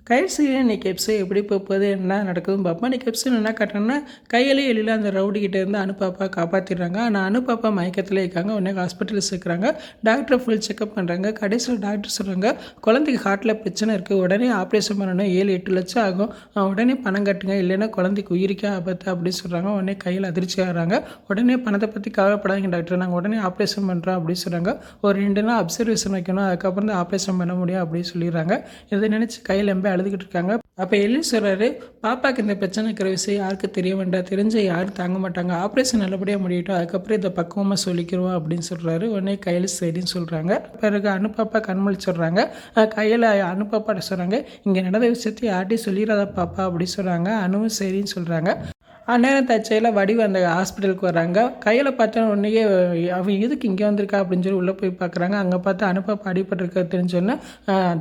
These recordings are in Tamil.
கைல்ஸுக்கு இன்னைக்கு எபிசோட் எப்படி போகுது என்ன நடக்குதுன்னு பார்ப்போம். இன்றைக்கி எபிசோட் என்ன காட்டுறேன்னா கையிலே எழில அந்த ரவுடிக்கிட்ட இருந்து அனுப்பாப்பா காப்பாற்றிடுறாங்க. ஆனால் அனுப்பாப்பா மயக்கத்தில் இருக்காங்க. உடனே ஹாஸ்பிட்டலில் சேர்க்குறாங்க. டாக்டரை ஃபுல் செக்அப் பண்ணுறாங்க. கடைசியில் டாக்டர் சொல்கிறாங்க குழந்தைக்கு ஹார்ட்டில் பிரச்சனை இருக்குது, உடனே ஆப்ரேஷன் பண்ணணும், 7-8 லட்சம் ஆகும், உடனே பணம் கட்டுங்க, இல்லைன்னா குழந்தைக்கு உயிருக்கே ஆபத்து அப்படின்னு சொல்கிறாங்க. உடனே கையில் அதிர்ச்சி ஆகிறாங்க. உடனே பணத்தை பற்றி கவலைப்படாதீங்க டாக்டர், நாங்கள் உடனே ஆப்ரேஷன் பண்ணுறோம் அப்படின்னு சொல்கிறாங்க. ஒரு 2 நாள் அப்சர்வேஷன் வைக்கணும், அதுக்கப்புறம் தான் ஆப்ரேஷன் பண்ண முடியும் அப்படின்னு சொல்லிடுறாங்க. இதை நினச்சி கையில் எம்ப அழுதுகிட்டு இருக்காங்க. அப்போ எல்லி சொல்கிறாரு, பாப்பாவுக்கு இந்த பிரச்சனை இருக்கிற விஷயம் யாருக்கு தெரிய வேண்டாம், தெரிஞ்ச யாரும் தாங்க மாட்டாங்க, ஆப்ரேஷன் நல்லபடியாக முடியட்டும், அதுக்கப்புறம் இதை பக்குவமாக சொல்லிக்கிறோம் அப்படின்னு சொல்கிறாரு. உடனே கையில் சரின்னு சொல்கிறாங்க. பிறகு அனுப்பாப்பா கண்மொழி சொல்கிறாங்க. கையில் அனுப்பாப்பாட்ட சொல்கிறாங்க, இங்கே நடந்த விஷயத்தை யார்ட்டையும் சொல்லிடாத பாப்பா அப்படி சொல்கிறாங்க. அனுவும் சரின்னு சொல்கிறாங்க. அந்நேரம் தச்சையில் வடிவு அந்த ஹாஸ்பிட்டலுக்கு வராங்க. கையில் பார்த்தா உடனே அவன் எதுக்கு இங்கே வந்திருக்கா அப்படின்னு சொல்லி உள்ளே போய் பார்க்குறாங்க. அங்கே பார்த்தா அனுப்பாப்பா அடிபட்டிருக்க தெரிஞ்சோன்னே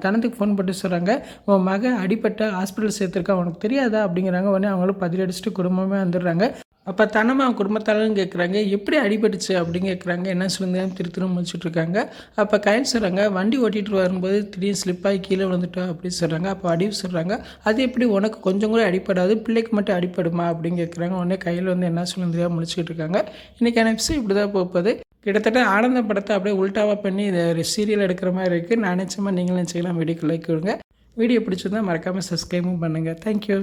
தனத்துக்கு ஃபோன் பண்ணி சொல்கிறாங்க, உன் மகன் அடிபட்ட ஹாஸ்பிட்டல் சேர்த்துருக்கா, உனக்கு தெரியாதா அப்படிங்கிறாங்க. உடனே அவங்களும் பதிலடிச்சுட்டு குடும்பமே வந்துடுறாங்க. அப்போ தனமா குடும்பத்தாலும் கேட்குறாங்க, எப்படி அடிபட்டுச்சு அப்படின்னு கேட்குறாங்க. என்ன சொல்லுங்க திருத்திரும் முடிச்சுட்ருக்காங்க. அப்போ கையில் சொல்கிறாங்க, வண்டி ஓட்டிகிட்டு வரும்போது திடீர்னு ஸ்லிப்பாகி கீழே விழுந்துட்டா அப்படின்னு சொல்கிறாங்க. அப்போ அடிவு சொல்கிறாங்க, அது எப்படி உனக்கு கொஞ்சம் கூட அடிப்படாது, பிள்ளைக்கு மட்டும் அடிப்படுமா அப்படின்னு கேட்குறாங்க. உடனே கையில் என்ன சொல்லுங்க தெரியாமல் முடிச்சுக்கிட்டு இருக்காங்க. இன்றைக்கான எபிசோட் இப்படி தான் போகுது. கிட்டத்தட்ட ஆனந்த படத்தை அப்படியே உல்ட்டாவாக பண்ணி இதை சீரியல் எடுக்கிற மாதிரி இருக்குது. நான் நினச்சமா நீங்களும் நினச்சிக்கலாம். வீடியோக்கு லைக் கொடுங்க. வீடியோ பிடிச்சிருந்தா மறக்காமல் சப்ஸ்கிரைபும் பண்ணுங்கள். தேங்க்யூ.